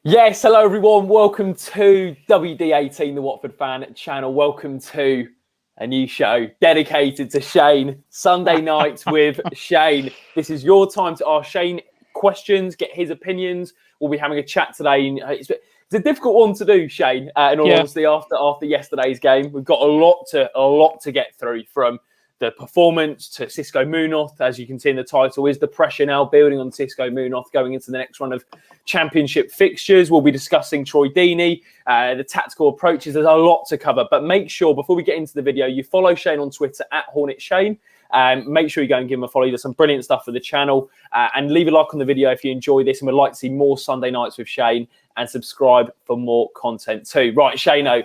Yes, hello everyone. Welcome to WD18, the Watford fan channel. Welcome to a new show dedicated to Shane, Sunday nights with Shane. This is your time to ask Shane questions, get his opinions. We'll be having a chat today. It's a difficult one to do, Shane. In all honesty, after yesterday's game, we've got a lot to get through, from the performance to Xisco Munoz. As you can see in the title, is the pressure now building on Xisco Munoz going into the next run of championship fixtures? We'll be discussing Troy Deeney, the tactical approaches. There's a lot to cover, but make sure before we get into the video, you follow Shane on Twitter @HornetShane. Make sure you go and give him a follow. There's some brilliant stuff for the channel, and leave a like on the video if you enjoy this and would like to see more Sunday nights with Shane, and subscribe for more content too. Right, Shane.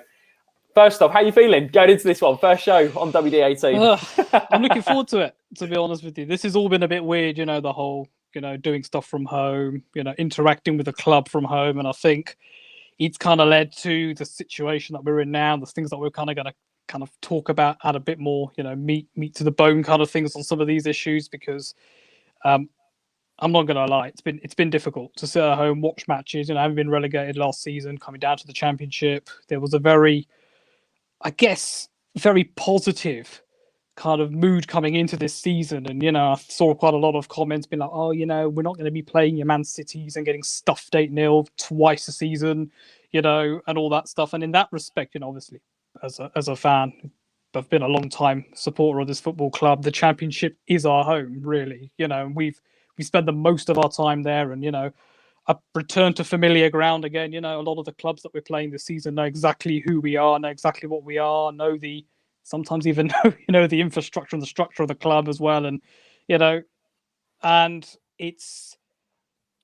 First off, how are you feeling going into this one? First show on WD18. I'm looking forward to it, to be honest with you. This has all been a bit weird, the whole, doing stuff from home, interacting with the club from home. And I think it's kind of led to the situation that we're in now, the things that we're kind of going to talk about, add a bit more, meat to the bone kind of things on some of these issues, because I'm not going to lie, it's been difficult to sit at home, watch matches. Having been relegated last season, coming down to the championship, there was a very positive kind of mood coming into this season. And, I saw quite a lot of comments being like, oh, we're not going to be playing your Man Cities and getting stuffed 8-0 twice a season, and all that stuff. And in that respect, obviously, as a fan, I've been a long time supporter of this football club. The championship is our home, really. We spend the most of our time there, and, a return to familiar ground again. A lot of the clubs that we're playing this season know exactly who we are, know exactly what we are, sometimes even know, the infrastructure and the structure of the club as well. And, and it's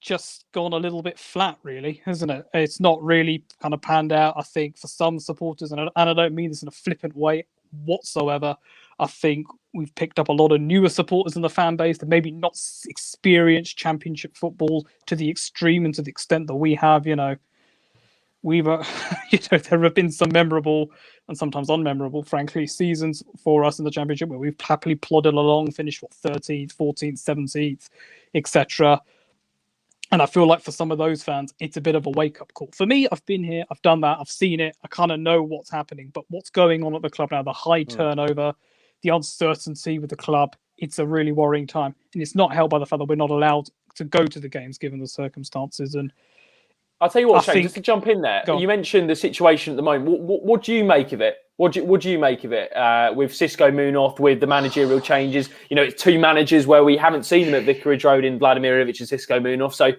just gone a little bit flat, really, hasn't it? It's not really kind of panned out, I think, for some supporters. And I don't mean this in a flippant way whatsoever. I think we've picked up a lot of newer supporters in the fan base that maybe not experienced championship football to the extreme and to the extent that we have. We've there have been some memorable and sometimes unmemorable, frankly, seasons for us in the championship where we've happily plodded along, finished 13th, 14th, 17th, etc. And I feel like for some of those fans, it's a bit of a wake-up call. For me, I've been here, I've done that, I've seen it, I kind of know what's happening. But what's going on at the club now, the high turnover, the uncertainty with the club, it's a really worrying time. And it's not helped by the fact that we're not allowed to go to the games given the circumstances. And I'll tell you what, Shane, just to jump in there, you mentioned the situation at the moment. What do you make of it? What do you make of it with Xisco Munoz, with the managerial changes? It's two managers where we haven't seen them at Vicarage Road in Vladimir Ivic and Xisco Munoz. So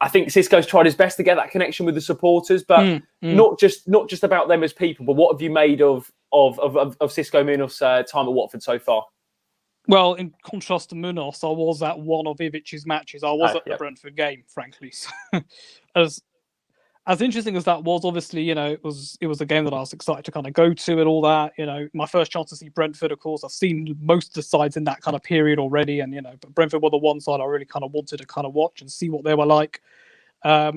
I think Xisco's tried his best to get that connection with the supporters, but not just about them as people. But what have you made of Xisco Munoz's time at Watford so far? Well, in contrast to Munoz, I was at one of Ivic's matches. I was at the Brentford game, frankly. So, as interesting as that was, obviously, it was a game that I was excited to kind of go to and all that. My first chance to see Brentford, of course, I've seen most of the sides in that kind of period already, and but Brentford were the one side I really kind of wanted to kind of watch and see what they were like. I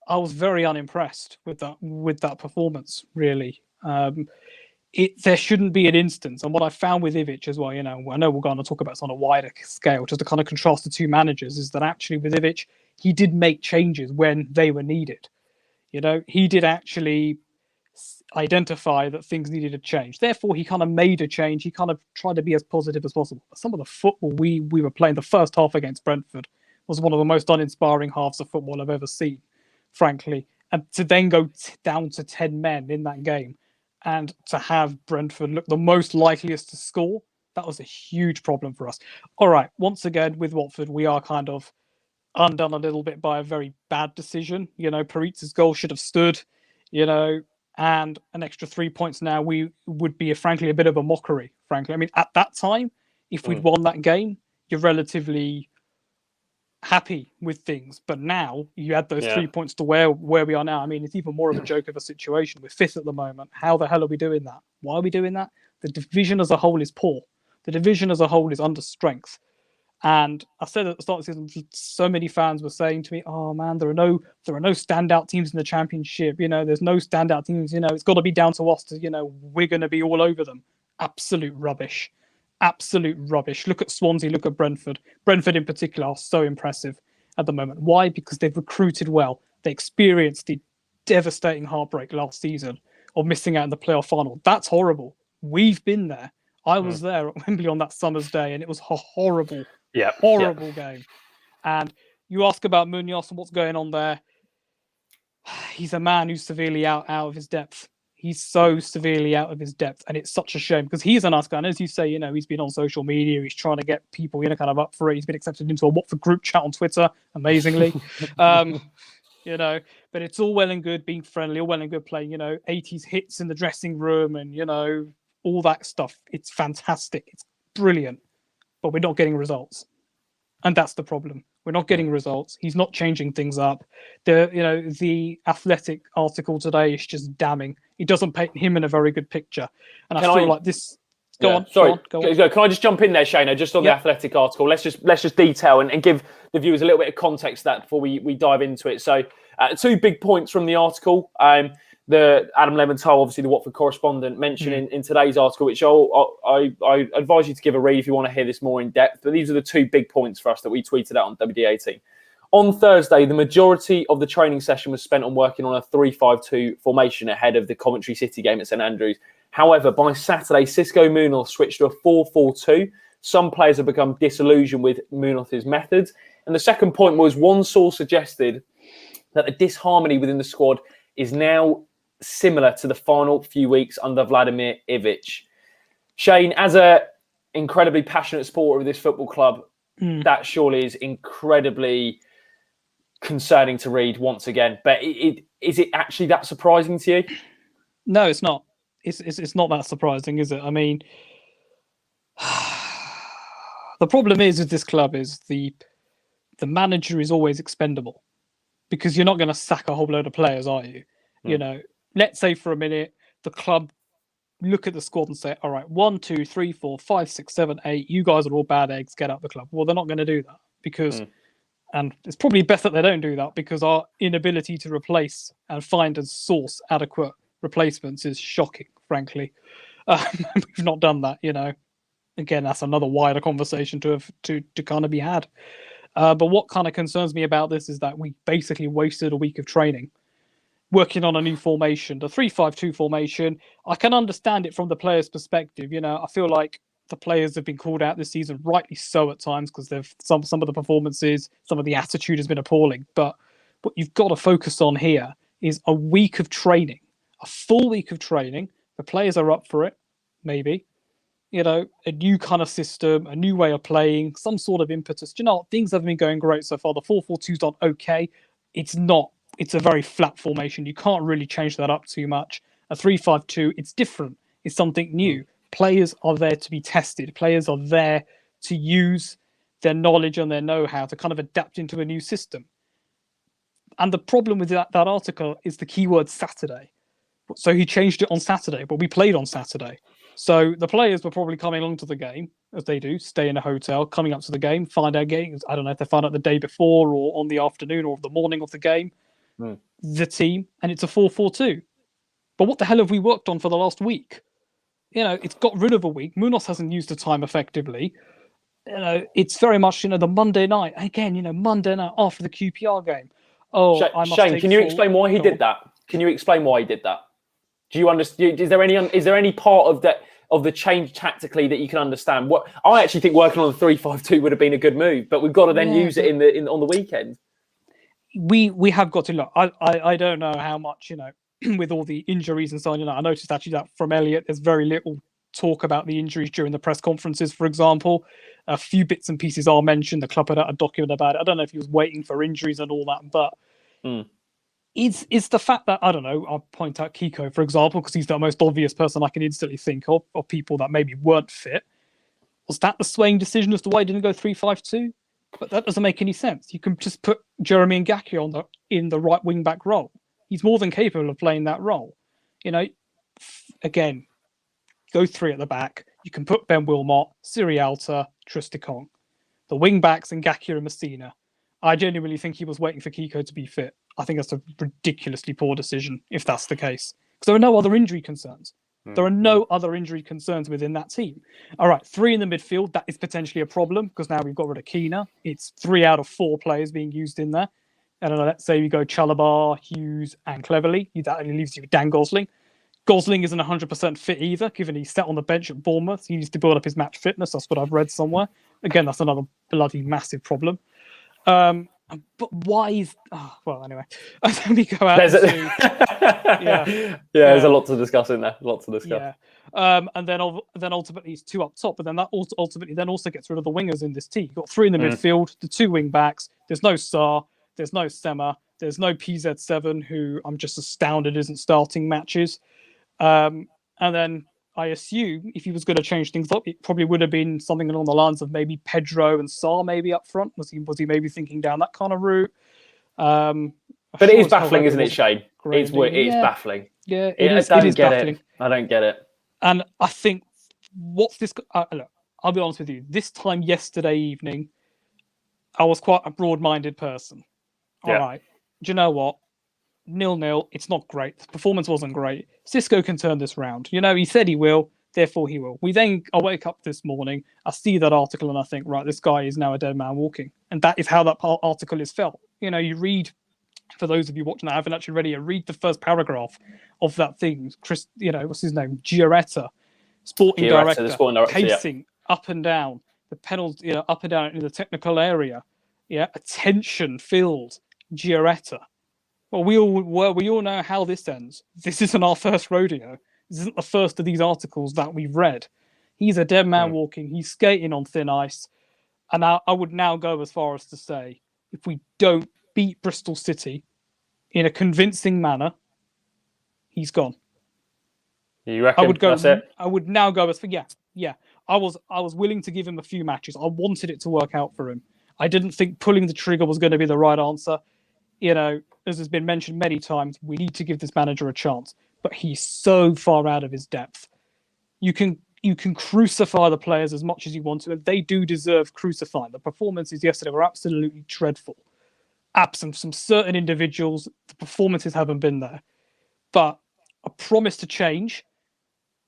was very unimpressed with that performance, really. There shouldn't be an instance, and what I found with Ivic as well, I know we're going to talk about this on a wider scale, just to kind of contrast the two managers, is that actually with Ivic, he did make changes when they were needed. He did actually identify that things needed to change. Therefore, he kind of made a change. He kind of tried to be as positive as possible. But some of the football we were playing, the first half against Brentford, was one of the most uninspiring halves of football I've ever seen, frankly. And to then go down to 10 men in that game and to have Brentford look the most likeliest to score, that was a huge problem for us. All right, once again, with Watford, we are kind of undone a little bit by a very bad decision. Paritza's goal should have stood, and an extra 3 points now would be frankly a bit of a mockery, frankly. I mean, at that time, if we'd won that game, you're relatively happy with things. But now you add those 3 points to where we are now. I mean, it's even more of a joke of a situation. We're fifth at the moment. How the hell are we doing that? Why are we doing that? The division as a whole is poor. The division as a whole is under strength. And I said at the start of the season, so many fans were saying to me, "Oh man, there are no standout teams in the championship. There's no standout teams. It's got to be down to us to, we're going to be all over them." Absolute rubbish. Absolute rubbish. Look at Swansea. Look at Brentford. Brentford in particular are so impressive at the moment. Why? Because they've recruited well. They experienced the devastating heartbreak last season of missing out in the playoff final. That's horrible. We've been there. I was there at Wembley on that summer's day, and it was a horrible game. And you ask about Munoz and what's going on there. He's a man who's severely out of his depth. He's so severely out of his depth, and it's such a shame because he's a nice guy. And as you say, he's been on social media. He's trying to get people, kind of up for it. He's been accepted into a Watford group chat on Twitter, amazingly. But it's all well and good being friendly, all well and good playing, 80s hits in the dressing room and, all that stuff. It's fantastic. It's brilliant, but we're not getting results. And that's the problem. We're not getting results. He's not changing things up. The Athletic article today is just damning. It doesn't paint him in a very good picture. And I feel like this. Go on. Can I just jump in there, Shane? Just on the Athletic article, let's just detail and give the viewers a little bit of context to that before we dive into it. So, 2 big points from the article. The Adam Leventhal, obviously the Watford correspondent, mentioned in today's article, which I advise you to give a read if you want to hear this more in depth. But these are the 2 big points for us that we tweeted out on WD18. On Thursday, the majority of the training session was spent on working on a 3-5-2 formation ahead of the Coventry City game at St Andrews. However, by Saturday, Xisco Munoz switched to a 4-4-2. Some players have become disillusioned with Munoz's methods. And the second point was one source suggested that the disharmony within the squad is now similar to the final few weeks under Vladimir Ivic. Shane, as an incredibly passionate supporter of this football club, that surely is incredibly concerning to read once again. But is it actually that surprising to you? No, it's not. It's not that surprising, is it? I mean, the problem is with this club is the manager is always expendable because you're not going to sack a whole load of players, are you? Let's say for a minute, the club look at the squad and say, all right, 1, 2, 3, 4, 5, 6, 7, 8, you guys are all bad eggs, get out the club. Well, they're not going to do that because, and it's probably best that they don't do that because our inability to replace and find and source adequate replacements is shocking, frankly. We've not done that, Again, that's another wider conversation to kind of be had. But what kind of concerns me about this is that we basically wasted a week of training working on a new formation, the 3-5-2 formation. I can understand it from the players' perspective. I feel like the players have been called out this season, rightly so at times, because they've some of the performances, some of the attitude has been appalling. But what you've got to focus on here is a week of training, a full week of training. The players are up for it, maybe. A new kind of system, a new way of playing, some sort of impetus. Things have been going great so far. The 4-4-2's done okay. It's not. It's a very flat formation. You can't really change that up too much. A 3-5-2, it's different. It's something new. Players are there to be tested. Players are there to use their knowledge and their know-how to kind of adapt into a new system. And the problem with that article is the keyword Saturday. So he changed it on Saturday, but we played on Saturday. So the players were probably coming along to the game, as they do, stay in a hotel, coming up to the game, find out games. I don't know if they find out the day before or on the afternoon or the morning of the game. The team, and it's a 4-4-2. But what the hell have we worked on for the last week? It's got rid of a week. Munoz hasn't used the time effectively. It's very much, the Monday night. Again, Monday night after the QPR game. Shane, can you explain why he did that? Can you explain why he did that? Do you understand? Is there any part of that of the change tactically that you can understand? What I actually think working on the 3-5-2 would have been a good move, but we've got to then use it on the weekend. We have got to look. I don't know how much, with all the injuries and so on. I noticed actually that from Elliot, there's very little talk about the injuries during the press conferences, for example. A few bits and pieces are mentioned. The club had a document about it. I don't know if he was waiting for injuries and all that, but it's the fact that, I don't know, I'll point out Kiko, for example, because he's the most obvious person I can instantly think of people that maybe weren't fit. Was that the swaying decision as to why he didn't go 3-5-2? But that doesn't make any sense. You can just put Jeremy Ngakia in the right wing back role. He's more than capable of playing that role. Again, go 3 at the back. You can put Ben Wilmot, Sirialta, Tristicon. The wing backs and Ngakia and Messina. I genuinely think he was waiting for Kiko to be fit. I think that's a ridiculously poor decision if that's the case. Because there are no other injury concerns. There are no other injury concerns within that team. All right, 3 in the midfield, that is potentially a problem because now we've got rid of Keena. It's 3 out of 4 players being used in there. I don't know, let's say we go Chalabar, Hughes, and Cleverley. That only leaves you with Dan Gosling. Gosling isn't 100% fit either, given he's sat on the bench at Bournemouth. He needs to build up his match fitness. That's what I've read somewhere. Again, that's another bloody massive problem. But why is... Oh, well, anyway. Let me go out there's a lot to discuss in there. Lots to discuss. Yeah. And then ultimately he's 2 up top, but then that ultimately then also gets rid of the wingers in this team. You've got 3 in the midfield, the 2 wing backs. There's no Sarr, there's no Sema, there's no PZ7, who I'm just astounded isn't starting matches. And then I assume if he was going to change things up, it probably would have been something along the lines of maybe Pedro and Sarr maybe up front. Was he maybe thinking down that kind of route? But it is baffling, isn't it, Shane? It's baffling. Yeah, it is baffling. I don't get it. And I think what's this? Look, I'll be honest with you. This time yesterday evening, I was quite a broad-minded person. All right. Do you know what? 0-0. It's not great. The performance wasn't great. Xisco can turn this round. He said he will. Therefore, he will. I wake up this morning, I see that article, and I think, right, this guy is now a dead man walking. And that is how that article is felt. You read, for those of you watching that haven't actually read it, read the first paragraph of that thing. Chris, what's his name? Gioretta, sporting director, pacing up and down the penalty, up and down in the technical area. Yeah, attention-filled Gioretta. Well, we all know how this ends. This isn't our first rodeo. This isn't the first of these articles that we've read. He's a dead man walking. He's skating on thin ice. And I would now go as far as to say, if we don't beat Bristol City in a convincing manner, he's gone. You reckon that's it? I would now go as for I was willing to give him a few matches. I wanted it to work out for him. I didn't think pulling the trigger was going to be the right answer. As has been mentioned many times, we need to give this manager a chance. But he's so far out of his depth. You can crucify the players as much as you want to, and they do deserve crucifying. The performances yesterday were absolutely dreadful. Absent from certain individuals, the performances haven't been there. But a promise to change,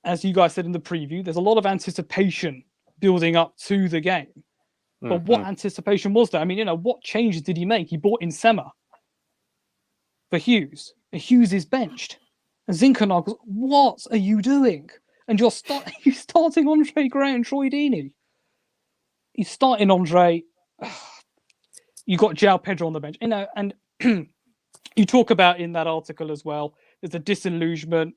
as you guys said in the preview, there's a lot of anticipation building up to the game. But what anticipation was there? I mean, what changes did he make? He brought in Sema for Hughes. Hughes is benched. And Zinchenko, what are you doing? And you're starting Andre Gray and Troy Deeney. He's starting Andre. You got João Pedro on the bench. And you talk about in that article as well, there's a disillusionment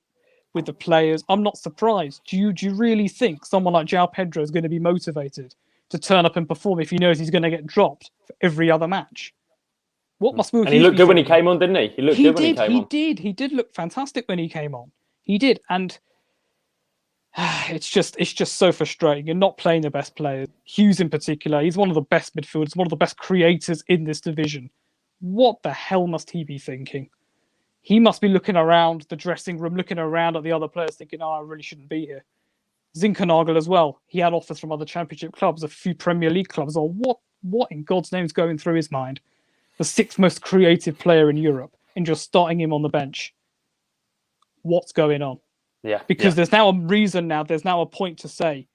with the players. I'm not surprised. Do you really think someone like João Pedro is going to be motivated to turn up and perform if he knows he's going to get dropped for every other match? What must Will Hughes? And he looked good when he came on, didn't he? He looked good when he came on. He did look fantastic when he came on. He did, and it's just so frustrating. You're not playing the best players. Hughes in particular, he's one of the best midfielders, one of the best creators in this division. What the hell must he be thinking? He must be looking around the dressing room, looking around at the other players, thinking, "Oh, I really shouldn't be here." Zinchenko as well. He had offers from other Championship clubs, a few Premier League clubs. Or what in God's name is going through his mind? The 6th most creative player in Europe, and just starting him on the bench. What's going on? Yeah. Because there's now a reason now. There's now a point to say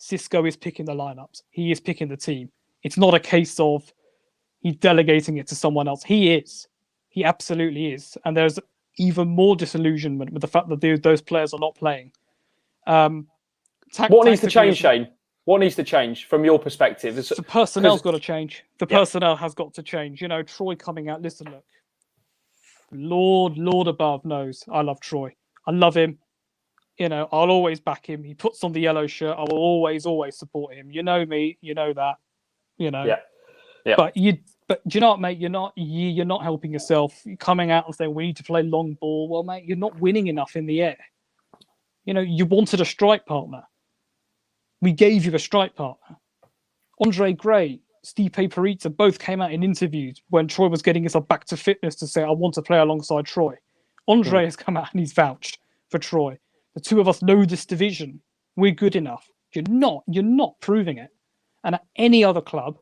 Xisco is picking the lineups. He is picking the team. It's not a case of he's delegating it to someone else. He is. He absolutely is. And there's even more disillusionment with the fact that those players are not playing. What needs to change, Shane? What needs to change from your perspective? The personnel's got to change. The personnel has got to change. Troy coming out. Listen, look. Lord above knows I love Troy. I love him. I'll always back him. He puts on the yellow shirt. I will always support him. You know me. You know that. Yeah. But do you know what, mate? You're not helping yourself. You're coming out and saying we need to play long ball. Well, mate, you're not winning enough in the air. You wanted a strike partner. We gave you a strike partner. Andre Gray, Stipe Parita both came out in interviews when Troy was getting himself back to fitness to say, I want to play alongside Troy. Andre has come out and he's vouched for Troy. The two of us know this division. We're good enough. You're not proving it. And at any other club,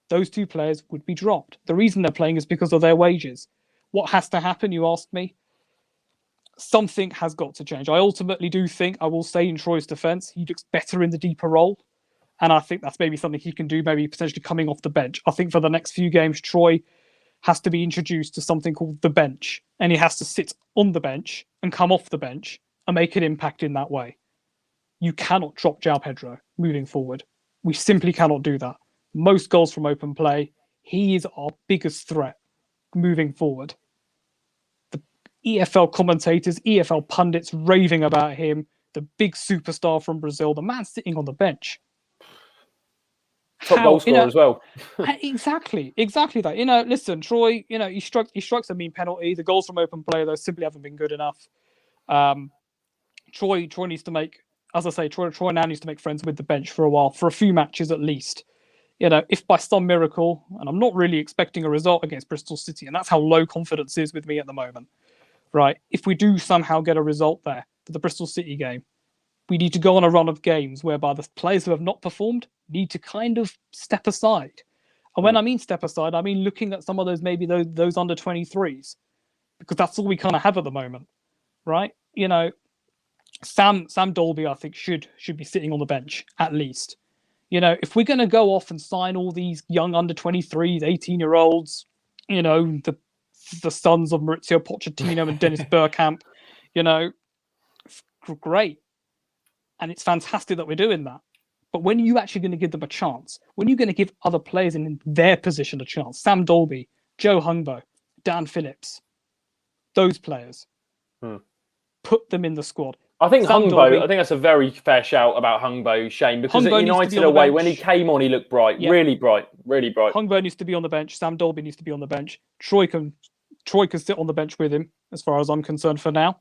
those two players would be dropped. The reason they're playing is because of their wages. What has to happen, you asked me? Something has got to change. I ultimately do think, I will say in Troy's defence, he looks better in the deeper role. And I think that's maybe something he can do, maybe potentially coming off the bench. I think for the next few games, Troy has to be introduced to something called the bench, and he has to sit on the bench and come off the bench and make an impact in that way. You cannot drop João Pedro moving forward. We simply cannot do that. Most goals from open play. He is our biggest threat moving forward. The EFL commentators, EFL pundits raving about him, the big superstar from Brazil, the man sitting on the bench. Top goal scorer as well. Exactly that. Listen, Troy, he strikes a mean penalty. The goals from open play, though, simply haven't been good enough. Troy needs to make, as I say, Troy now needs to make friends with the bench for a while, for a few matches at least. If by some miracle, and I'm not really expecting a result against Bristol City, and that's how low confidence is with me at the moment, right? If we do somehow get a result there for the Bristol City game, we need to go on a run of games whereby the players who have not performed need to kind of step aside. And when I mean step aside, I mean looking at some of those, maybe those under 23s, because that's all we kind of have at the moment, right? Sam Dolby, I think, should be sitting on the bench at least. If we're going to go off and sign all these young under 23s, 18-year-olds, the sons of Maurizio Pochettino and Dennis Bergkamp, great. And it's fantastic that we're doing that. But when are you actually going to give them a chance? When are you going to give other players in their position a chance? Sam Dolby, Joe Hungbo, Dan Phillips, those players. Put them in the squad. I think that's a very fair shout about Hungbo, Shane, because at United away, when he came on, he looked bright, really bright. Hungbo needs to be on the bench. Sam Dolby needs to be on the bench. Troy can sit on the bench with him, as far as I'm concerned for now.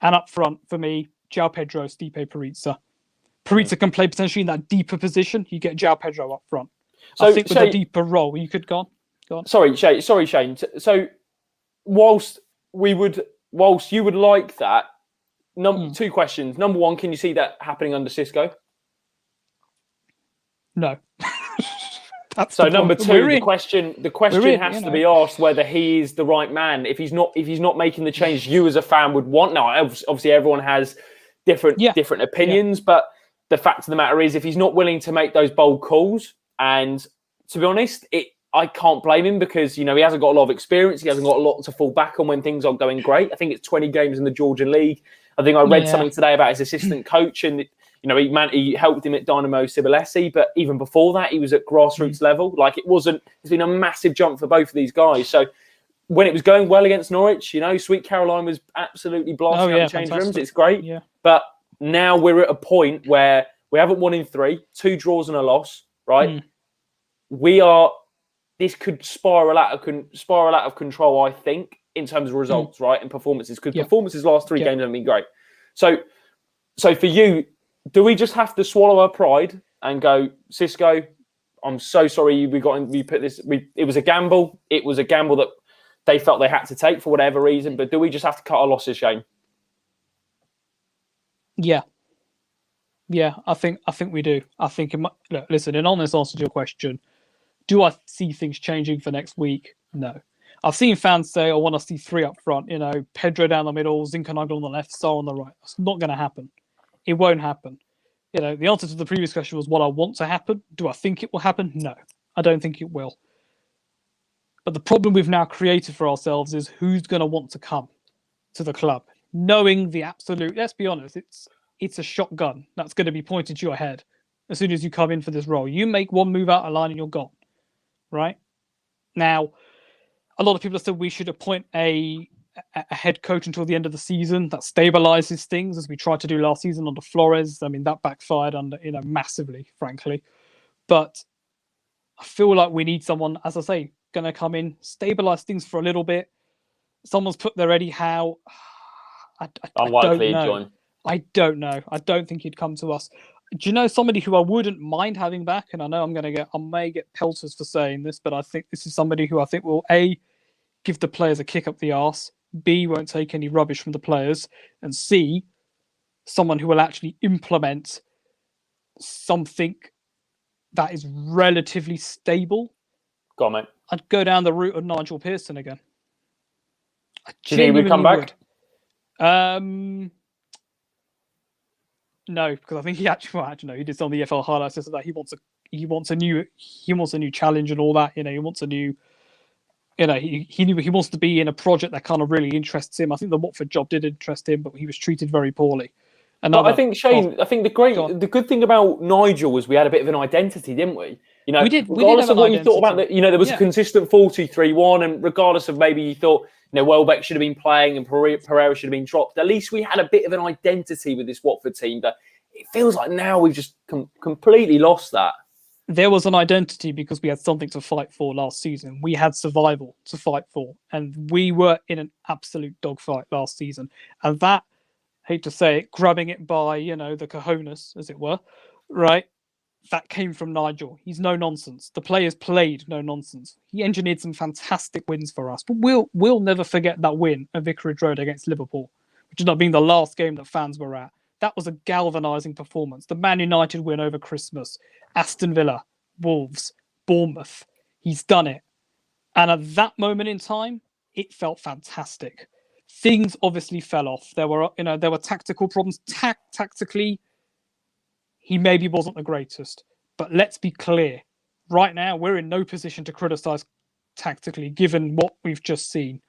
And up front, for me, João Pedro, Stipe Perizza. Perizza can play potentially in that deeper position. You get João Pedro up front. So, I think with a deeper role, you could go on. Sorry, Shane. So, whilst you would like that, two questions. Number one, can you see that happening under Xisco? No. So number two, the question has to be asked whether he is the right man. If he's not making the change you as a fan would want. Now, obviously, everyone has different opinions, but the fact of the matter is, if he's not willing to make those bold calls, and to be honest, I can't blame him, because he hasn't got a lot of experience. He hasn't got a lot to fall back on when things aren't going great. I think it's 20 games in the Georgian League. I think I read something today about his assistant coach, and he helped him at Dynamo Tbilisi, but even before that, he was at grassroots level. It's been a massive jump for both of these guys. So when it was going well against Norwich, Sweet Caroline was absolutely blasting out the change rooms. It's great. Yeah. But now we're at a point where we haven't won in 3, 2 draws and a loss, right? This could spiral out of control, I think, in terms of results, right, and performances, because performances last 3 games haven't been great. So for you, do we just have to swallow our pride and go, Xisco, I'm so sorry it was a gamble. It was a gamble that they felt they had to take for whatever reason, but do we just have to cut our losses, Shane? Yeah, I think we do. I think listen, in honest answer to your question, do I see things changing for next week? No. I've seen fans say, I want to see 3 up front, Pedro down the middle, Zinchenko on the left, Sar on the right. That's not going to happen. It won't happen. The answer to the previous question was what I want to happen. Do I think it will happen? No, I don't think it will. But the problem we've now created for ourselves is who's going to want to come to the club, knowing the absolute, let's be honest, it's a shotgun that's going to be pointed to your head as soon as you come in for this role. You make one move out of line and you're gone, right? Now, a lot of people have said we should appoint a head coach until the end of the season that stabilizes things, as we tried to do last season under Flores. I mean, that backfired massively, frankly. But I feel like we need someone, as I say, going to come in, stabilize things for a little bit. Someone's put there, Eddie Howe. Unlikely to join. I don't know. I don't think he'd come to us. Do you know somebody who I wouldn't mind having back? And I know I may get pelters for saying this, but I think this is somebody who I think will give the players a kick up the arse, B, won't take any rubbish from the players, and C, someone who will actually implement something that is relatively stable. Go on, mate. I'd go down the route of Nigel Pearson again. Do you think he would come back? No, because I think he he did some of the EFL highlights that he wants a new challenge and all that. He wants a new he wants to be in a project that kind of really interests him. I think the Watford job did interest him, but he was treated very poorly. But I think, Shane, the good thing about Nigel was we had a bit of an identity, didn't we? We did regardless have of what identity. you thought about that, there was a consistent 4-2-3-1, and regardless of maybe you thought, Welbeck should have been playing and Pereira should have been dropped, at least we had a bit of an identity with this Watford team. But it feels like now we've just completely lost that. There was an identity because we had something to fight for last season. We had survival to fight for, and we were in an absolute dogfight last season. And that, hate to say it, grabbing it by, the cojones, as it were, right? That came from Nigel. He's no nonsense. The players played no nonsense. He engineered some fantastic wins for us. But we'll never forget that win at Vicarage Road against Liverpool, which ended up being the last game that fans were at. That was a galvanising performance. The Man United win over Christmas, Aston Villa, Wolves, Bournemouth. He's done it. And at that moment in time, it felt fantastic. Things obviously fell off. There were tactical problems. Tactically, he maybe wasn't the greatest. But let's be clear. Right now, we're in no position to criticise tactically, given what we've just seen.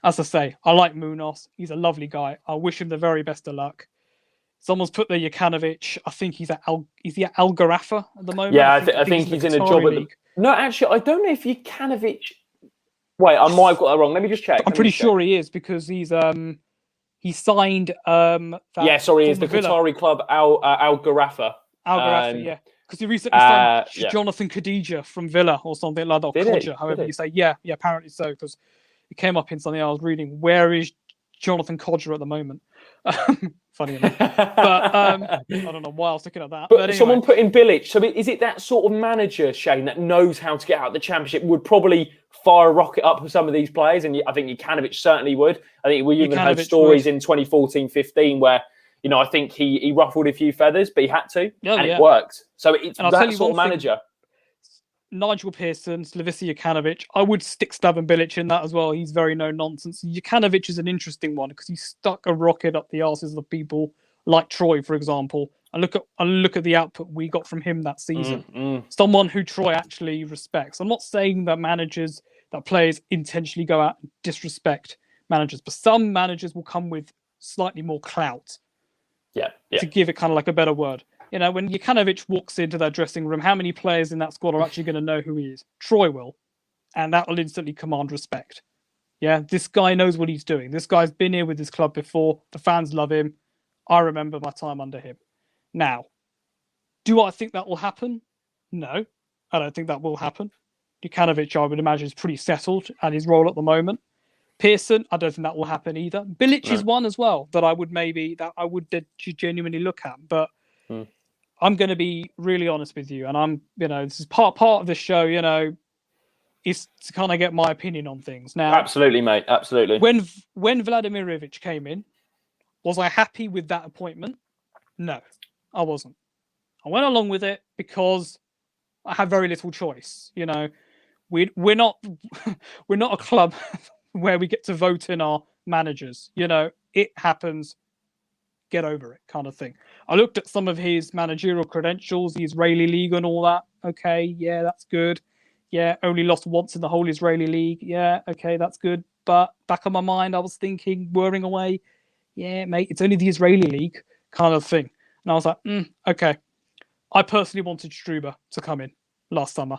As I say, I like Munoz. He's a lovely guy. I wish him the very best of luck. Someone's put there Jokanovic. I think he's at Algarafa at the moment. Yeah, I think he's in a job at the... No, actually, I don't know if Jokanovic... Wait, I might have got that wrong. Let me just check. I'm pretty sure he is because he signed... he is. The Qatari club Algarafa. Algarafa, yeah. Because he recently signed Jonathan Khadija from Villa or something like that. Or Kodja, however you say. Yeah, apparently so. Because it came up in something I was reading. Where is Jonathan Kodja at the moment? Funny enough. But I don't know why I was looking at that. But anyway. Someone put in Bilic. So is it that sort of manager, Shane, that knows how to get out of the Championship, would probably fire a rocket up for some of these players? And I think Jokanovic certainly would. I think we even heard stories in 2014-15 where, I think he ruffled a few feathers, but he had to, it worked. So it's that sort of manager. Nigel Pearson, Slavisa Jokanovic. I would stick Slaven Bilic in that as well. He's very no nonsense. Jokanovic is an interesting one because he stuck a rocket up the arses of people like Troy, for example. And look at the output we got from him that season. Someone who Troy actually respects. I'm not saying that players intentionally go out and disrespect managers, but some managers will come with slightly more clout. Yeah. To give it kind of like a better word. When Jokanovic walks into that dressing room, how many players in that squad are actually going to know who he is? Troy will. And that will instantly command respect. Yeah, this guy knows what he's doing. This guy's been here with his club before. The fans love him. I remember my time under him. Now, do I think that will happen? No, I don't think that will happen. Jokanovic, I would imagine, is pretty settled at his role at the moment. Pearson, I don't think that will happen either. Bilic is one as well that I would genuinely look at. But I'm going to be really honest with you, and I'm, this is part of the show, is to kind of get my opinion on things. Now, absolutely, mate, absolutely. When Vladimir Ivic came in, was I happy with that appointment? No, I wasn't. I went along with it because I had very little choice. We're not a club where we get to vote in our managers. It happens. Get over it, kind of thing. I looked at some of his managerial credentials, the Israeli league and all that. Okay, yeah, that's good. Yeah, only lost once in the whole Israeli league. Yeah, okay, that's good. But back of my mind, I was thinking, whirring away, yeah, mate, it's only the Israeli league kind of thing. And I was like, okay. I personally wanted Struber to come in last summer.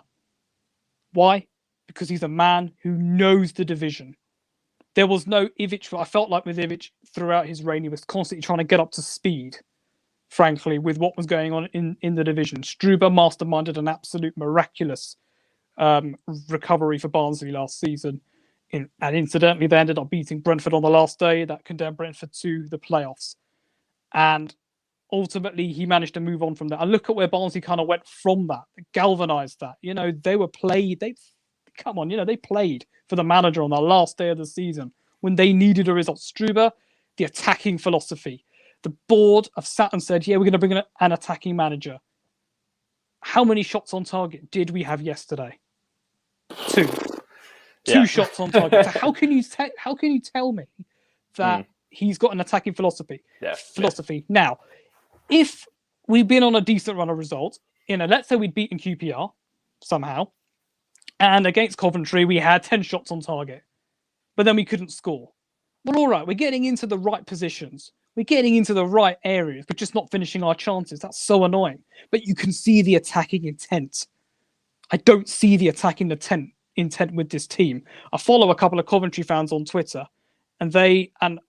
Why? Because he's a man who knows the division. There was no Ivic. I felt like with Ivic throughout his reign, he was constantly trying to get up to speed, frankly, with what was going on in the division. Struber masterminded an absolute miraculous recovery for Barnsley last season. And incidentally, they ended up beating Brentford on the last day. That condemned Brentford to the playoffs. And ultimately, he managed to move on from that. And look at where Barnsley kind of went from that, galvanized that. They were played. They played for the manager on the last day of the season when they needed a result. Struber, the attacking philosophy. The board have sat and said, yeah, we're going to bring in an attacking manager. How many shots on target did we have yesterday? 2. Two shots on target. So how can you tell me that he's got an attacking philosophy? Now, if we've been on a decent run of results, let's say we'd beaten QPR somehow, And against Coventry, we had 10 shots on target, but then we couldn't score. Well, all right, we're getting into the right positions. We're getting into the right areas, but just not finishing our chances. That's so annoying. But you can see the attacking intent. I don't see the attacking intent with this team. I follow a couple of Coventry fans on Twitter, and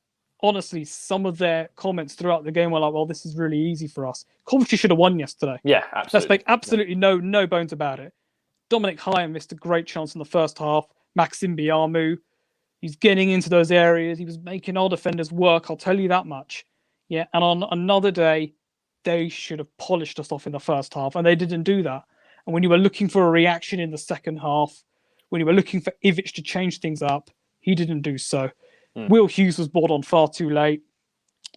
honestly, some of their comments throughout the game were like, well, this is really easy for us. Coventry should have won yesterday. Yeah, absolutely. Let's make absolutely no bones about it. Dominic Hyatt missed a great chance in the first half. Maxim Biamu, he's getting into those areas. He was making our defenders work, I'll tell you that much. Yeah, and on another day, they should have polished us off in the first half, and they didn't do that. And when you were looking for a reaction in the second half, when you were looking for Ivic to change things up, he didn't do so. Will Hughes was brought on far too late.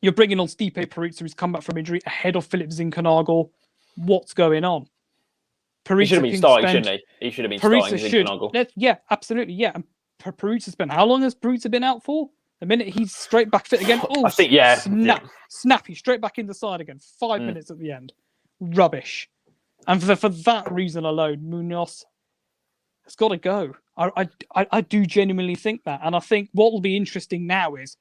You're bringing on Stipe Perizza, who's come back from injury, ahead of Philip Zinkernagel. What's going on? He should have been starting, shouldn't he? He should have been starting Zinkernagel. Yeah, absolutely, yeah. And Perizza's been... How long has Perizza been out for? The minute he's straight back fit again, I think, yeah. Snap, he's straight back in the side again. 5 minutes at the end. Rubbish. And for that reason alone, Munoz has got to go. I do genuinely think that. And I think what will be interesting now is,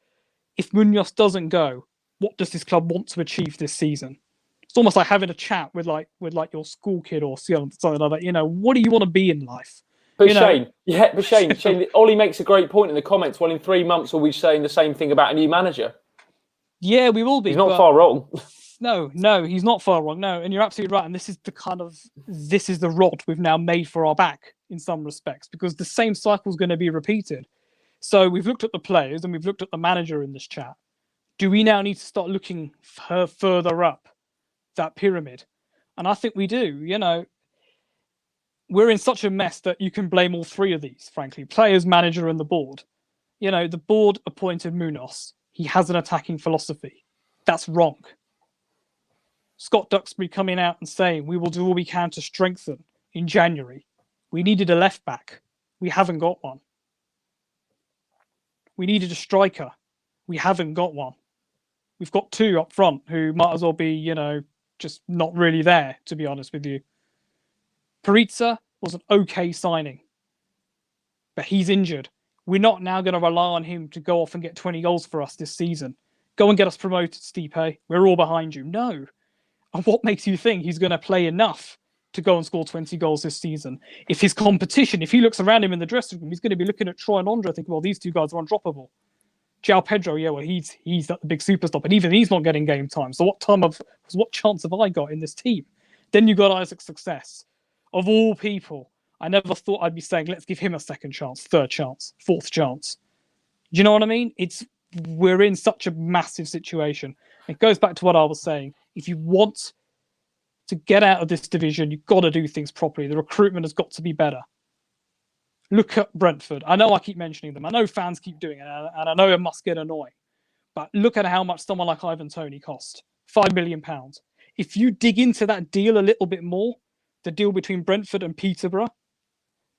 if Munoz doesn't go, what does this club want to achieve this season? It's almost like having a chat with your school kid or something like that. You know, what do you want to be in life? But Shane, Ollie makes a great point in the comments. Well, in 3 months, we'll be saying the same thing about a new manager. Yeah, we will be. He's not far wrong. No, he's not far wrong. No, and you're absolutely right. And this is the rod we've now made for our back in some respects, because the same cycle is going to be repeated. So we've looked at the players and we've looked at the manager in this chat. Do we now need to start looking further up that pyramid? And I think we do. You know, we're in such a mess that you can blame all three of these, frankly. Players, manager, and the board. You know, the board appointed Munoz. He has an attacking philosophy. That's wrong. Scott Duxbury coming out and saying, we will do all we can to strengthen in January. We needed a left back. We haven't got one. We needed a striker. We haven't got one. We've got two up front who might as well be, you know, just not really there, to be honest with you. Perizza was an okay signing, but he's injured. We're not now going to rely on him to go off and get 20 goals for us this season. Go and get us promoted, Stipe. We're all behind you. No. And what makes you think he's going to play enough to go and score 20 goals this season? If his competition, if he looks around him in the dressing room, he's going to be looking at Troy and Andre thinking, well, these two guys are undroppable. João Pedro, yeah, well, he's the big superstar, but even he's not getting game time. So what chance have I got in this team? Then you got Isaac's Success. Of all people, I never thought I'd be saying, let's give him a second chance, third chance, fourth chance. Do you know what I mean? We're in such a massive situation. It goes back to what I was saying. If you want to get out of this division, you've got to do things properly. The recruitment has got to be better. Look at Brentford. I know I keep mentioning them. I know fans keep doing it, and I know it must get annoying. But look at how much someone like Ivan Toney cost. £5 million. If you dig into that deal a little bit more, the deal between Brentford and Peterborough,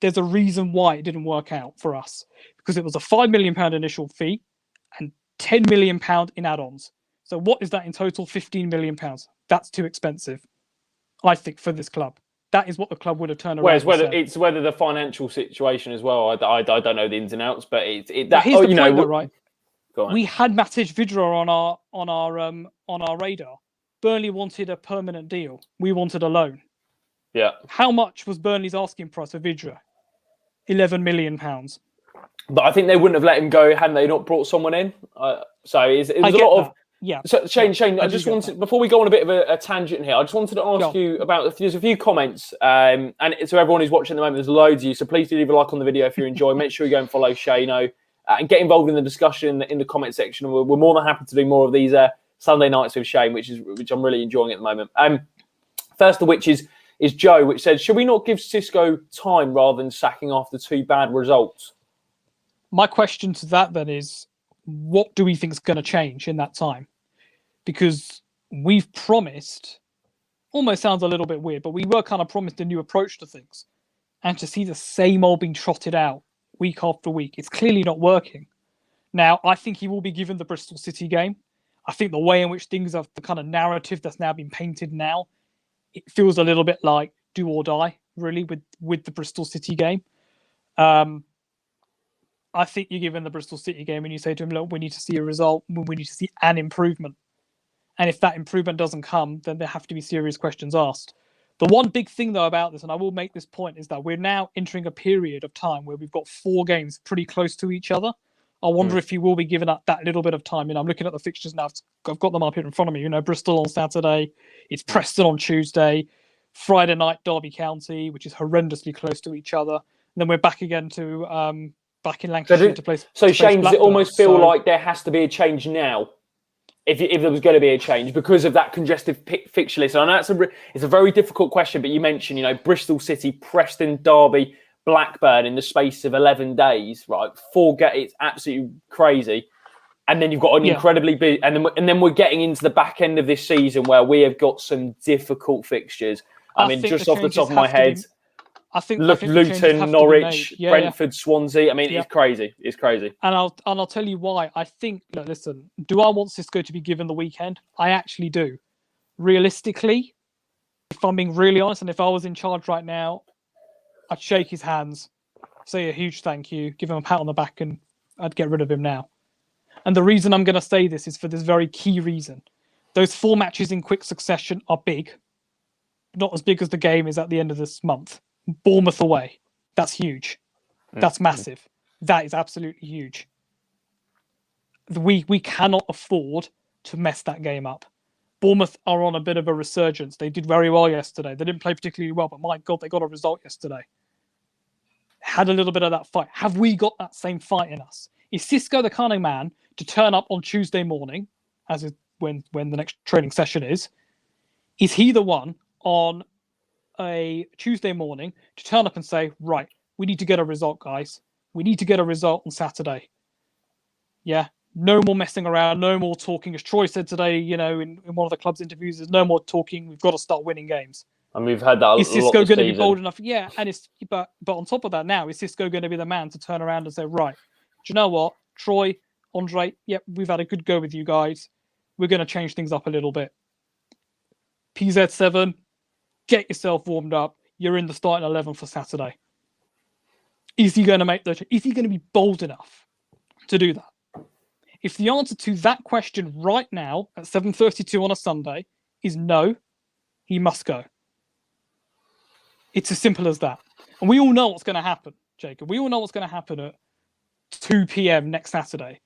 there's a reason why it didn't work out for us. Because it was a £5 million initial fee and £10 million in add-ons. So what is that in total? £15 million. That's too expensive, I think, for this club. That is what the club would have turned around. Whereas whether the financial situation as well, I don't know the ins and outs, but here's the point, though, right? We had Matej Vidra on our radar. Burnley wanted a permanent deal. We wanted a loan. Yeah. How much was Burnley's asking price for Vidra? £11 million. But I think they wouldn't have let him go had they not brought someone in. So it was a lot of. Yeah. So Shane, I just wanted, before we go on a bit of a tangent here, I just wanted to ask you about, there's a few comments, and so everyone who's watching at the moment, there's loads of you, so please do leave a like on the video if you're enjoying. Make sure you go and follow Shano and get involved in the discussion in the comment section. We're more than happy to do more of these Sunday nights with Shane, which I'm really enjoying at the moment. First of which is Joe, which says, should we not give Xisco time rather than sacking after 2 bad results? My question to that then is, what do we think is going to change in that time? Because we've promised, almost sounds a little bit weird, but we were kind of promised a new approach to things. And to see the same old being trotted out week after week, it's clearly not working. Now, I think he will be given the Bristol City game. I think the way in which things are, the kind of narrative that's now been painted now, it feels a little bit like do or die, really, with the Bristol City game. I think you're given the Bristol City game and you say to him, look, we need to see a result. We need to see an improvement. And if that improvement doesn't come, then there have to be serious questions asked. The one big thing, though, about this, and I will make this point, is that we're now entering a period of time where we've got 4 games pretty close to each other. I wonder if he will be given up that little bit of time. I'm looking at the fixtures now. I've got them up here in front of me. Bristol on Saturday. It's Preston on Tuesday. Friday night, Derby County, which is horrendously close to each other. And then we're back again to back in Lancashire to play. So, Shane, does it almost feel like there has to be a change now? If there was going to be a change because of that congested fixture list? And I know it's a very difficult question, but you mentioned, Bristol City, Preston, Derby, Blackburn in the space of 11 days, right? 4 it's absolutely crazy. And then you've got an incredibly big, and then we're getting into the back end of this season where we have got some difficult fixtures. I mean, just off the top of my head, I think Luton, Norwich, Brentford, Swansea. I mean, it's crazy. It's crazy. And I'll tell you why. I think, listen, do I want Xisco to be given the weekend? I actually do. Realistically, if I'm being really honest, and if I was in charge right now, I'd shake his hands, say a huge thank you, give him a pat on the back, and I'd get rid of him now. And the reason I'm going to say this is for this very key reason. Those 4 matches in quick succession are big. Not as big as the game is at the end of this month. Bournemouth away. That's huge. That's massive. That is absolutely huge. We cannot afford to mess that game up. Bournemouth are on a bit of a resurgence. They did very well yesterday. They didn't play particularly well, but my God, they got a result yesterday. Had a little bit of that fight. Have we got that same fight in us? Is Xisco the kind of man to turn up on Tuesday morning, as is when the next training session is? Is he the one on a Tuesday morning to turn up and say, right, we need to get a result, guys. We need to get a result on Saturday. Yeah, no more messing around, no more talking. As Troy said today, in one of the club's interviews, there's no more talking. We've got to start winning games. And we've had that a lot this season. Is Xisco going to be bold enough? Yeah, and but on top of that now, is Xisco going to be the man to turn around and say, right, do you know what, Troy, Andre, yep, we've had a good go with you guys. We're going to change things up a little bit. PZ7, get yourself warmed up. You're in the starting 11 for Saturday. Is he going to make those? Is he going to be bold enough to do that? If the answer to that question right now at 7:32 on a Sunday is no, he must go. It's as simple as that. And we all know what's going to happen, Jacob. We all know what's going to happen at 2 p.m. next Saturday.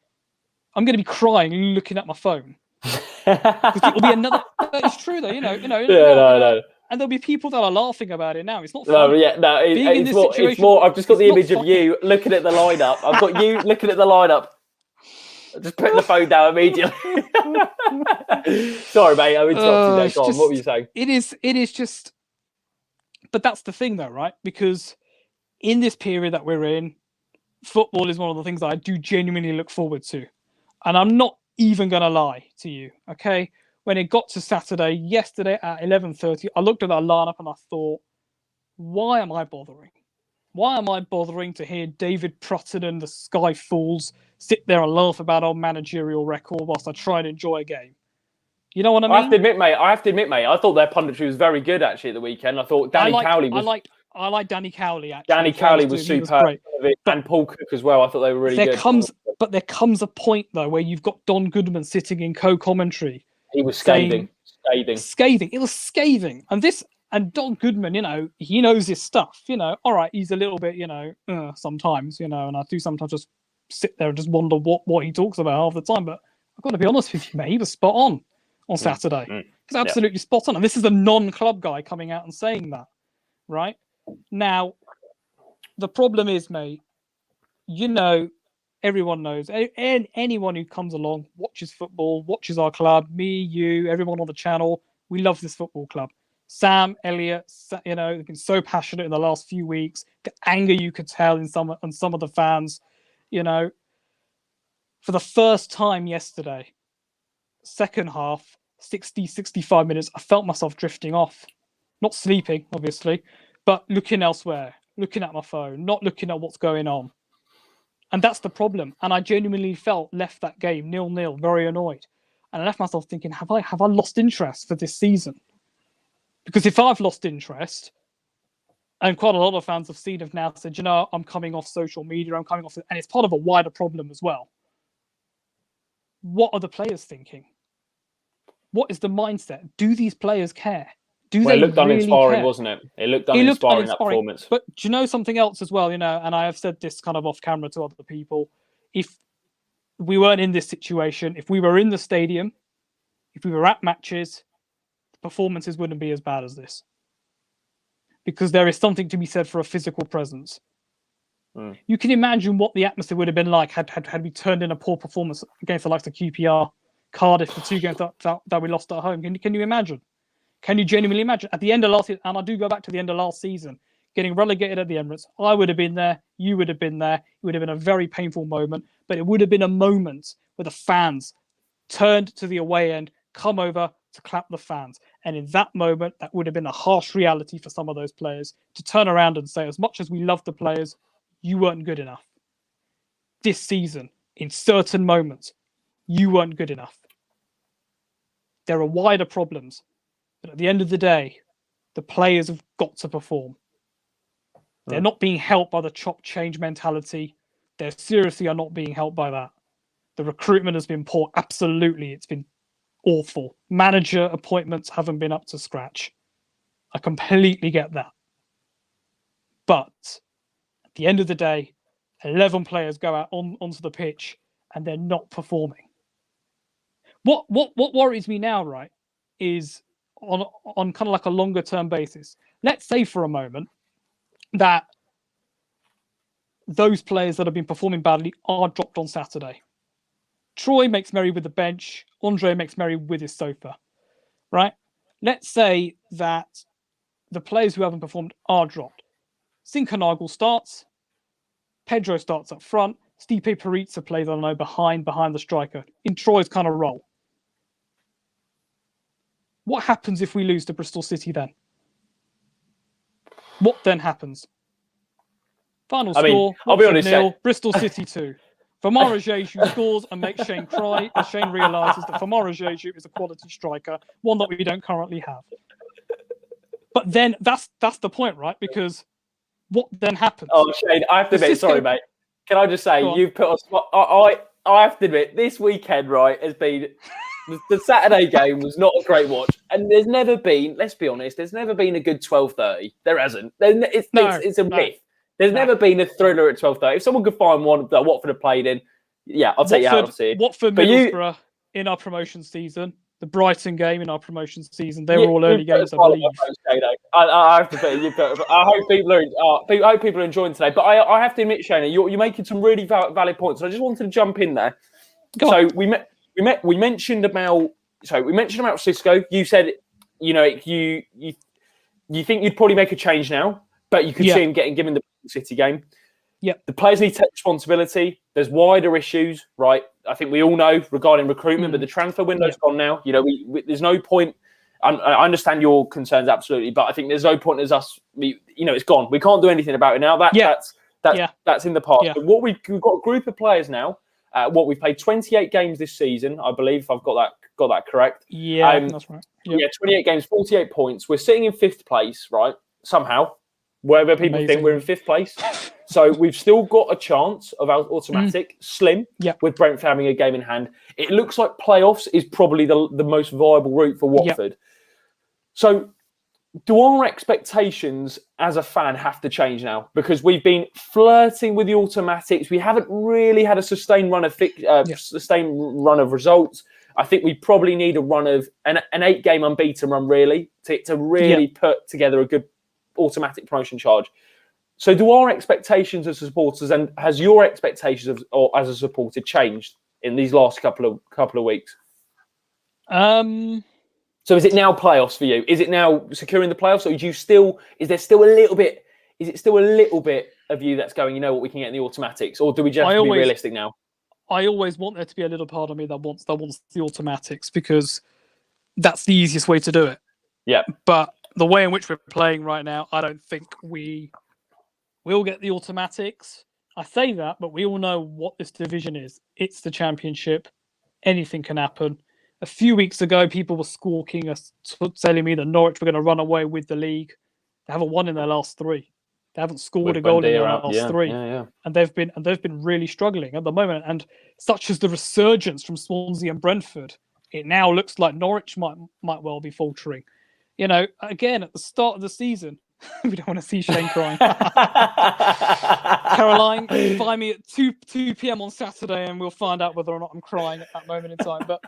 I'm going to be crying looking at my phone. Because it'll be another... It's true, though, No. And there'll be people that are laughing about it now. It's not funny. It's more. I've just got the image of you looking at the lineup. I've got you looking at the lineup. Just putting the phone down immediately. Sorry, mate. I'm interrupting there. Go on. What were you saying? It is just... But that's the thing, though, right? Because in this period that we're in, football is one of the things that I do genuinely look forward to. And I'm not even going to lie to you, okay? When it got to Saturday, yesterday at 11:30, I looked at that lineup and I thought, why am I bothering? Why am I bothering to hear David Prutton and the Sky Fools sit there and laugh about our managerial record whilst I try and enjoy a game? You know what I mean? I have to admit, mate, I thought their punditry was very good, actually, at the weekend. I thought Danny Cowley was... I like Danny Cowley, actually. Danny Cowley was superb. And Paul Cook as well. I thought they were really good. But there comes a point, though, where you've got Don Goodman sitting in co-commentary. He was scathing. Scathing. It was scathing. And Don Goodman, he knows his stuff. All right, he's a little bit, sometimes, and I do sometimes just sit there and just wonder what he talks about half the time. But I've got to be honest with you, mate, he was spot on Saturday. He was absolutely spot on. And this is a non-club guy coming out and saying that, right? Now, the problem is, mate, everyone knows. Anyone who comes along, watches football, watches our club, me, you, everyone on the channel, we love this football club. Sam, Elliot, they've been so passionate in the last few weeks. The anger you could tell in some of the fans, For the first time yesterday, second half, 60, 65 minutes, I felt myself drifting off. Not sleeping, obviously, but looking elsewhere, looking at my phone, not looking at what's going on. And that's the problem. And I genuinely left that game 0-0, very annoyed. And I left myself thinking, have I lost interest for this season? Because if I've lost interest, And quite a lot of fans have seen have now said, you know, I'm coming off social media, I'm coming off, and it's part of a wider problem as well. What are the players thinking? What is the mindset? Do these players care? Do they it looked really uninspiring, care? wasn't it? It looked uninspiring, that performance. But do you know something else as well? You know, and I have said this kind of off camera to other people. If we weren't in this situation, if we were in the stadium, if we were at matches, the performances wouldn't be as bad as this. Because there is something to be said for a physical presence. You can imagine what the atmosphere would have been like had we turned in a poor performance against the likes of QPR, Cardiff, the 2 games that we lost at home. Can you imagine? Can you genuinely imagine? At the end of last season, and I do go back to the end of last season, getting relegated at the Emirates, I would have been there, you would have been there. It would have been a very painful moment, but it would have been a moment where the fans turned to the away end, come over to clap the fans. And in that moment, that would have been a harsh reality for some of those players to turn around and say, as much as we love the players, you weren't good enough. This season, in certain moments, you weren't good enough. There are wider problems, but at the end of the day, the players have got to perform. They're not being helped by the chop change mentality. They seriously are not being helped by that. The recruitment has been poor. Absolutely, it's been awful. Manager appointments haven't been up to scratch. I completely get that. But at the end of the day, 11 players go out onto the pitch and they're not performing. What worries me now, right, is on kind of like a longer term basis. Let's say for a moment that those players that have been performing badly are dropped on Saturday. Troy makes merry with the bench. Andre makes merry with his sofa, right? Let's say that the players who haven't performed are dropped. Zinchenko starts. Pedro starts up front. Stipe Perizza plays, I don't know, behind the striker in Troy's kind of role. What happens if we lose to Bristol City then? What then happens? Final score, I'll be honest, 0, Bristol City 2. Famara Jeju scores and makes Shane cry as Shane realises that Famara Jeju is a quality striker, one that we don't currently have. But then that's the point, right? Because what then happens? Oh, Shane, I have to admit, sorry, mate. Can I just say, you've put us... I have to admit, this weekend, right, has been... The Saturday game was not a great watch. And there's never been, let's be honest, there's never been a good 12:30. There hasn't. It's a myth. There's never been a thriller at 12:30. If someone could find one that Watford have played in, yeah, I'll take you out to see. Watford, Middlesbrough in our promotion season, the Brighton game in our promotion season, they were all early games, I believe. I have to say, I hope people are enjoying today. But I have to admit, Shana, you're making some really valid points. I just wanted to jump in there. We mentioned about Xisco. You said, you think you'd probably make a change now, but you could see him getting given the City game. Yeah, the players need to take responsibility. There's wider issues, right? I think we all know regarding recruitment, but the transfer window's gone now. There's no point. I understand your concerns absolutely, but I think there's no point as us. It's gone. We can't do anything about it now. That's in the past. Yeah. But we've got a group of players now. We've played 28 games this season, I believe, if I've got that correct. Yeah, that's right. Yep. Yeah, 28 games, 48 points. We're sitting in 5th place, right? Somehow, wherever people think we're in 5th place. So we've still got a chance of our automatic, slim, with Brentford having a game in hand. It looks like playoffs is probably the most viable route for Watford. Yep. So do our expectations as a fan have to change now? Because we've been flirting with the automatics. We haven't really had a sustained run of results. I think we probably need a run of an 8-game unbeaten run, really, to really put together a good automatic promotion charge. So do our expectations as supporters, and has your expectations as a supporter changed in these last couple of weeks? So is it now playoffs for you? Is it now securing the playoffs, or is there still a little bit of you that's going, you know what, we can get in the automatics, or do we just have to be realistic now? I always want there to be a little part of me that wants the automatics, because that's the easiest way to do it. Yeah. But the way in which we're playing right now, I don't think we will get the automatics. I say that, but we all know what this division is. It's the Championship. Anything can happen. A few weeks ago, people were squawking us, telling me that Norwich were going to run away with the league. They haven't won in their last 3. They haven't scored With a goal in Buendia their out. last three, and they've been really struggling at the moment. And such as the resurgence from Swansea and Brentford, it now looks like Norwich might well be faltering. You know, again at the start of the season, we don't want to see Shane crying. Caroline, find me at 2 p.m. on Saturday, and we'll find out whether or not I'm crying at that moment in time. But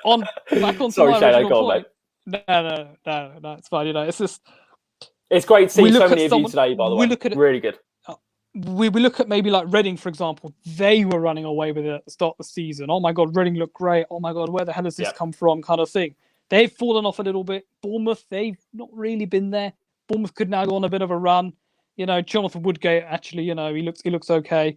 back onto Sorry, my Shane, original point. No, it's fine. You know, it's just. It's great to see so many of you today, by the way. Really good. We look at maybe like Reading, for example. They were running away with it at the start of the season. Oh my God, Reading looked great. Oh my God, where the hell has this come from? Kind of thing. They've fallen off a little bit. Bournemouth, they've not really been there. Bournemouth could now go on a bit of a run. You know, Jonathan Woodgate, actually, you know, he looks okay.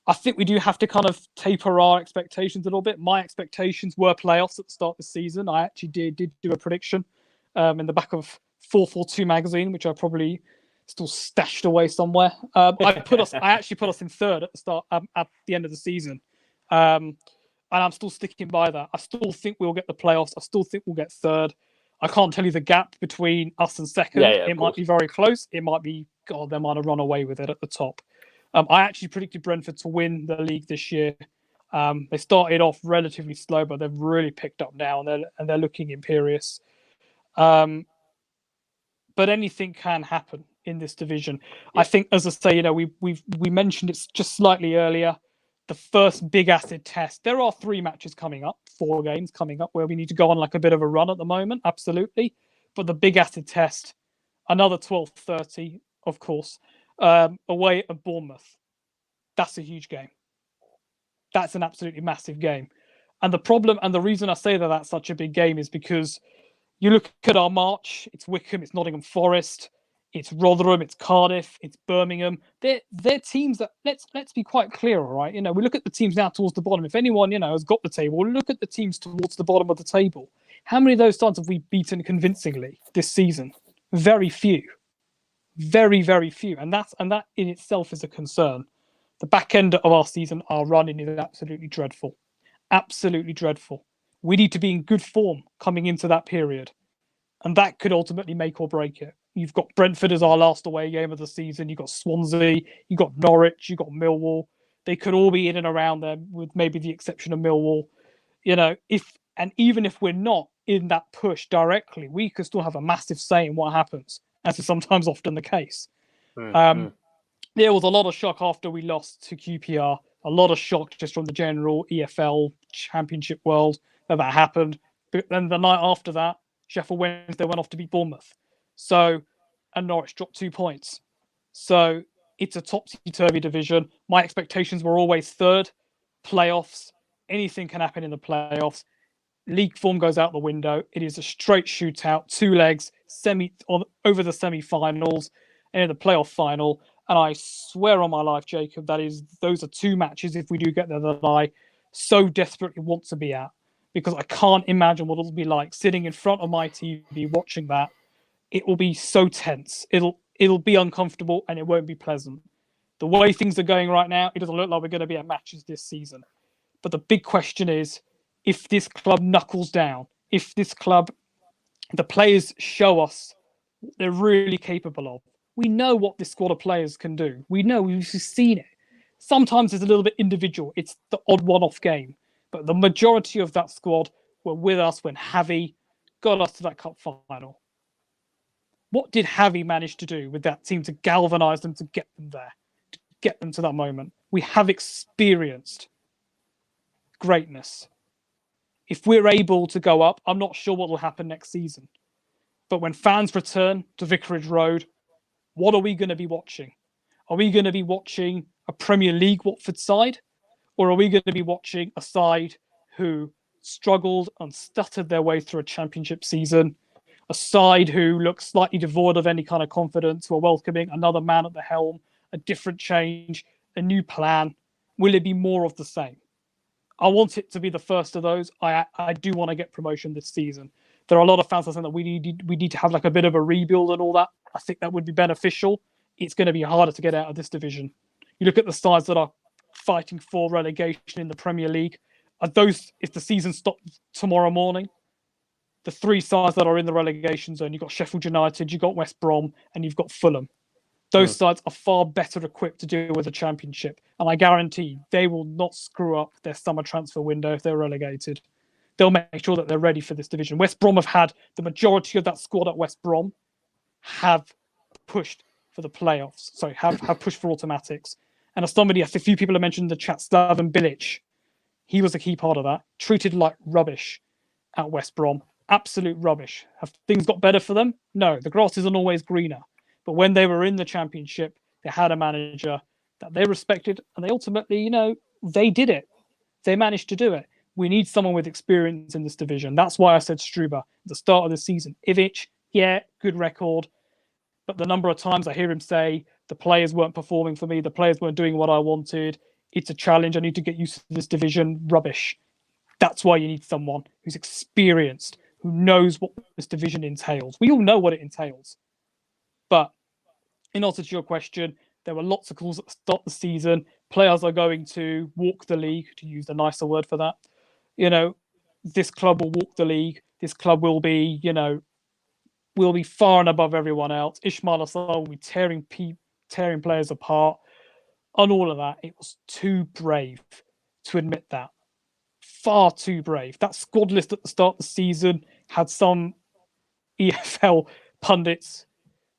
I think we do have to kind of taper our expectations a little bit. My expectations were playoffs at the start of the season. I actually did do a prediction in the back of 442 magazine, which I probably still stashed away somewhere. I actually put us in third at the start, at the end of the season. And I'm still sticking by that. I still think we'll get the playoffs. I still think we'll get third. I can't tell you the gap between us and second. It might be very close. It might be, God, they might have run away with it at the top. I actually predicted Brentford to win the league this year. They started off relatively slow, but they've really picked up now, and they're looking imperious. But anything can happen in this division. I think, as I say, you know, we mentioned it just slightly earlier. The first big acid test. There are 4 games coming up, where we need to go on like a bit of a run at the moment. Absolutely, but the big acid test, another 12:30, of course, away at Bournemouth. That's a huge game. That's an absolutely massive game. And the problem, and the reason I say that that's such a big game is because you look at our March, it's Wickham, it's Nottingham Forest, it's Rotherham, it's Cardiff, it's Birmingham. They're teams that, let's be quite clear, all right? You know, we look at the teams now towards the bottom. If anyone, you know, has got the table, look at the teams towards the bottom of the table. How many of those sides have we beaten convincingly this season? Very few. Very, very few. And that in itself is a concern. The back end of our season, our running is absolutely dreadful. Absolutely dreadful. We need to be in good form coming into that period. And that could ultimately make or break it. You've got Brentford as our last away game of the season. You've got Swansea. You've got Norwich. You've got Millwall. They could all be in and around there, with maybe the exception of Millwall. You know, even if we're not in that push directly, we could still have a massive say in what happens, as is sometimes often the case. There was a lot of shock after we lost to QPR. A lot of shock just from the general EFL Championship world that happened. But then the night after that, Sheffield Wednesday went off to beat Bournemouth. And Norwich dropped 2 points. So it's a topsy-turvy division. My expectations were always third. Playoffs. Anything can happen in the playoffs. League form goes out the window. It is a straight shootout, 2 legs, over the semi-finals, and in the playoff final. And I swear on my life, Jacob, those are 2 matches, if we do get there, that I so desperately want to be at, because I can't imagine what it'll be like sitting in front of my TV watching that. It will be so tense. It'll be uncomfortable, and it won't be pleasant. The way things are going right now, it doesn't look like we're going to be at matches this season. But the big question is, if this club knuckles down, if this club, the players show us what they're really capable of. We know what this squad of players can do. We know, we've seen it. Sometimes it's a little bit individual. It's the odd one-off game. But the majority of that squad were with us when Javi got us to that cup final. What did Javi manage to do with that team to galvanise them, to get them there, to get them to that moment? We have experienced greatness. If we're able to go up, I'm not sure what will happen next season. But when fans return to Vicarage Road, what are we going to be watching? Are we going to be watching a Premier League Watford side? Or are we going to be watching a side who struggled and stuttered their way through a championship season? A side who looks slightly devoid of any kind of confidence, who are welcoming another man at the helm, a different change, a new plan? Will it be more of the same? I want it to be the first of those. I do want to get promotion this season. There are a lot of fans saying that we need to have like a bit of a rebuild and all that. I think that would be beneficial. It's going to be harder to get out of this division. You look at the sides that are fighting for relegation in the Premier League. Are those, if the season stops tomorrow morning, the 3 sides that are in the relegation zone, you've got Sheffield United, you've got West Brom, and you've got Fulham. Those sides are far better equipped to deal with the Championship. And I guarantee they will not screw up their summer transfer window if they're relegated. They'll make sure that they're ready for this division. West Brom have had the majority of that squad at West Brom have pushed for the playoffs. Sorry, have pushed for automatics. And as somebody, a few people have mentioned in the chat, Slaven Bilic, he was a key part of that. Treated like rubbish at West Brom. Absolute rubbish. Have things got better for them? No, the grass isn't always greener. But when they were in the Championship, they had a manager that they respected, and they ultimately, they did it. They managed to do it. We need someone with experience in this division. That's why I said Struber at the start of the season. Ivic, yeah, good record. But the number of times I hear him say, the players weren't performing for me, the players weren't doing what I wanted, it's a challenge, I need to get used to this division, rubbish. That's why you need someone who's experienced, who knows what this division entails. We all know what it entails. But in answer to your question, there were lots of calls at the start of the season. Players are going to walk the league, to use the nicer word for that. This club will walk the league. This club will be, will be far and above everyone else. Ismail Assar will be tearing players apart. On all of that, it was too brave to admit that. Far too brave. That squad list at the start of the season had some EFL pundits,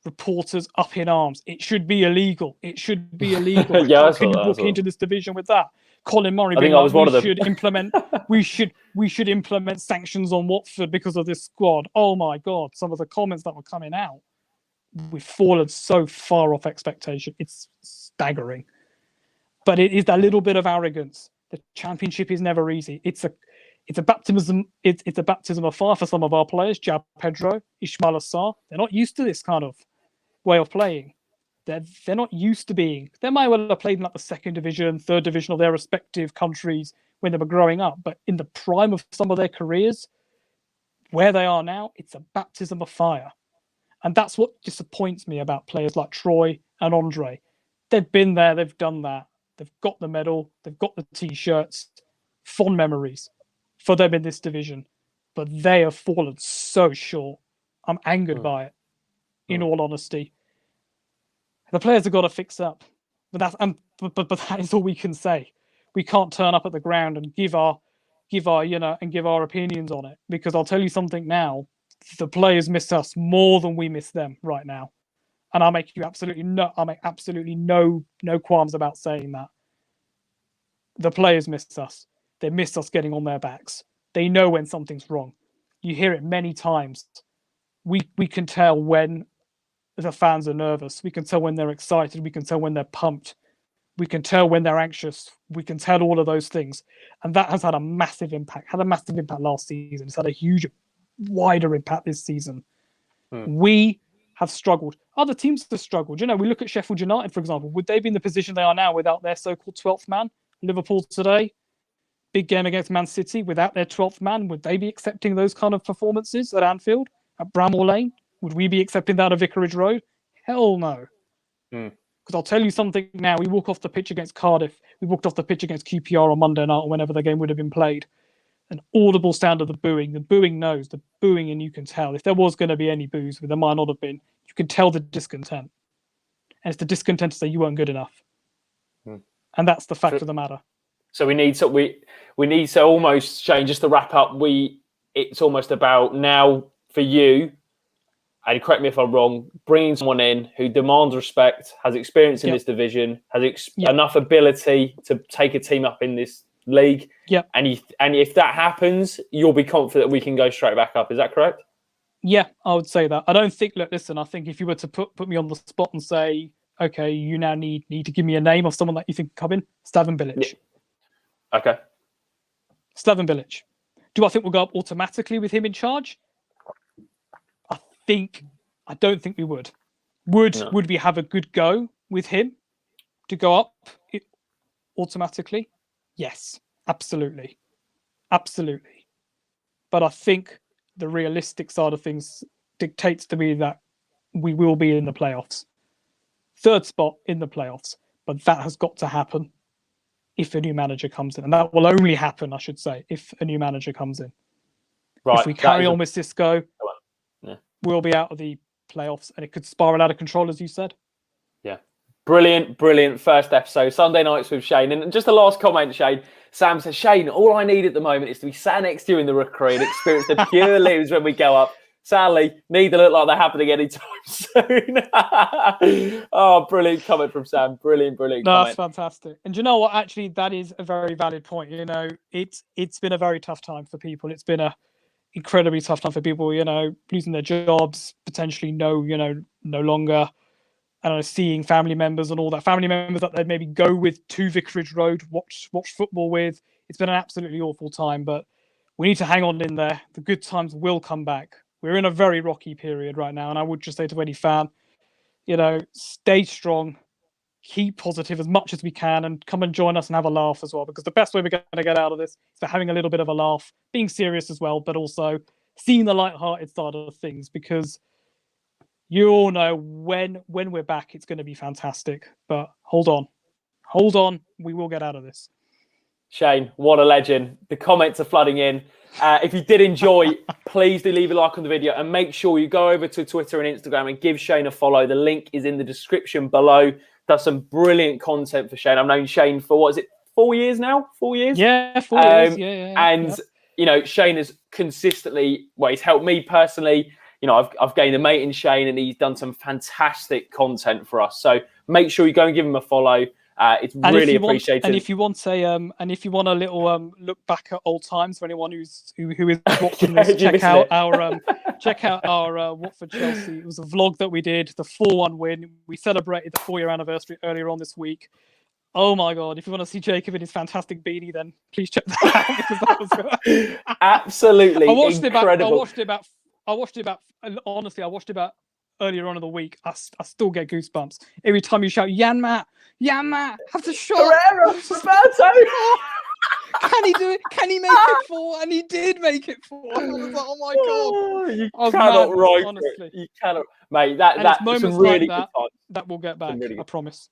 reporters up in arms. It should be illegal. It should be illegal. Yeah, how can you walk into this division with that? Colin Murray I think I was one of them. we should implement sanctions on Watford because of this squad. Oh my God, some of the comments that were coming out. We've fallen so far off expectation. It's staggering. But it is that little bit of arrogance. The Championship is never easy. It's a baptism. It's a baptism of fire for some of our players. João Pedro, Ismail Assar. They're not used to this kind of way of playing. They're not used to being. They might well have played in like the second division, third division of their respective countries when they were growing up. But in the prime of some of their careers, where they are now, it's a baptism of fire. And that's what disappoints me about players like Troy and Andre. They've been there. They've done that. They've got the medal. They've got the T-shirts. Fond memories for them in this division. But they have fallen so short. I'm angered by it, in all honesty. The players have got to fix up. But that is all we can say. We can't turn up at the ground and give our opinions on it. Because I'll tell you something now. The players miss us more than we miss them right now. And I'll make absolutely no qualms about saying that. The players miss us. They miss us getting on their backs. They know when something's wrong. You hear it many times. We can tell when the fans are nervous. We can tell when they're excited. We can tell when they're pumped. We can tell when they're anxious. We can tell all of those things. And that has had a massive impact. Had a massive impact last season. It's had a huge, wider impact this season. We have struggled. Other teams have struggled. We look at Sheffield United, for example. Would they be in the position they are now without their so-called 12th man? Liverpool today, big game against Man City, without their 12th man, would they be accepting those kind of performances at Anfield, at Bramall Lane? Would we be accepting that at Vicarage Road? Hell no. Because I'll tell you something now. We walk off the pitch against Cardiff. We walked off the pitch against QPR on Monday night or whenever the game would have been played. An audible sound of the booing. The booing knows. The booing, and you can tell. If there was going to be any boos, there might not have been. You can tell the discontent. And it's the discontent to say you weren't good enough. And that's the fact of the matter. So we need to almost, Shane, just to wrap up, it's almost about now for you, and correct me if I'm wrong, bringing someone in who demands respect, has experience in this division, has enough ability to take a team up in this league. And if that happens, you'll be confident we can go straight back up. Is that correct? Yeah, I would say that. I don't think, I think if you were to put me on the spot and say, okay, you now need to give me a name of someone that you think can come in, Slaven Bilic. Okay. Slaven Bilic. Do I think we'll go up automatically with him in charge? I don't think we would. Would we have a good go with him to go up automatically? Yes, absolutely. Absolutely. But I think the realistic side of things dictates to me that we will be in the playoffs. Third spot in the playoffs. But that has got to happen if a new manager comes in. And that will only happen, I should say, if a new manager comes in. Right. If we carry on with Xisco, we'll be out of the playoffs and it could spiral out of control, as you said. Brilliant first episode, Sunday Nights with Shane. And just the last comment, Shane. Sam says, Shane, all I need at the moment is to be sat next to you in the Rookery and experience the pure lives when we go up. Sadly, neither look like they're happening anytime soon. Oh, brilliant comment from Sam. Brilliant comment. That's fantastic. And do you know what? Actually, that is a very valid point. You know, it's been a very tough time for people. It's been a incredibly tough time for people, you know, losing their jobs, potentially no longer, I don't know, seeing family members and all that. Family members that they'd maybe go with to Vicarage Road, watch football with. It's been an absolutely awful time, but we need to hang on in there. The good times will come back. We're in a very rocky period right now, and I would just say to any fan, you know, stay strong, keep positive as much as we can, and come and join us and have a laugh as well, because the best way we're going to get out of this is for having a little bit of a laugh, being serious as well, but also seeing the light-hearted side of things, because you all know when we're back, it's going to be fantastic. But hold on, we will get out of this. Shane, what a legend. The comments are flooding in. If you did enjoy, please do leave a like on the video and make sure you go over to Twitter and Instagram and give Shane a follow. The link is in the description below. Does some brilliant content for Shane. I've known Shane for, 4 years now? 4 years? Yeah, 4 years. Yeah. And, you know, Shane has consistently, he's helped me personally. You know, I've gained a mate in Shane, and he's done some fantastic content for us. So make sure you go and give him a follow. It's really appreciated. And if you want a little look back at old times for anyone who is watching this, check out our Watford Chelsea. It was a vlog that we did, the 4-1 win. We celebrated the 4-year anniversary earlier on this week. Oh my God! If you want to see Jacob in his fantastic beanie, then please check that out, because that was absolutely incredible. I watched it about earlier on in the week. I still get goosebumps every time you shout Yanmat, have the shot. Herrera, Roberto. Can he do it? Can he make it 4? And he did make it 4. I was like, oh my God. You cannot write it. You cannot, mate. That's some really good time. That will get back. I promise.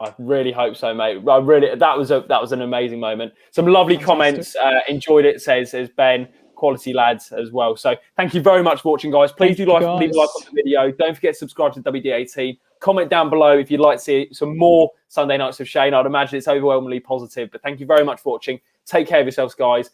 I really hope so, mate. That was an amazing moment. Some lovely comments. Enjoyed it, says Ben. Quality lads as well. So thank you very much for watching, guys. Please leave a like on the video. Don't forget to subscribe to WD18. Comment down below if you'd like to see some more Sunday Nights with Shane. I'd imagine it's overwhelmingly positive. But thank you very much for watching. Take care of yourselves, guys.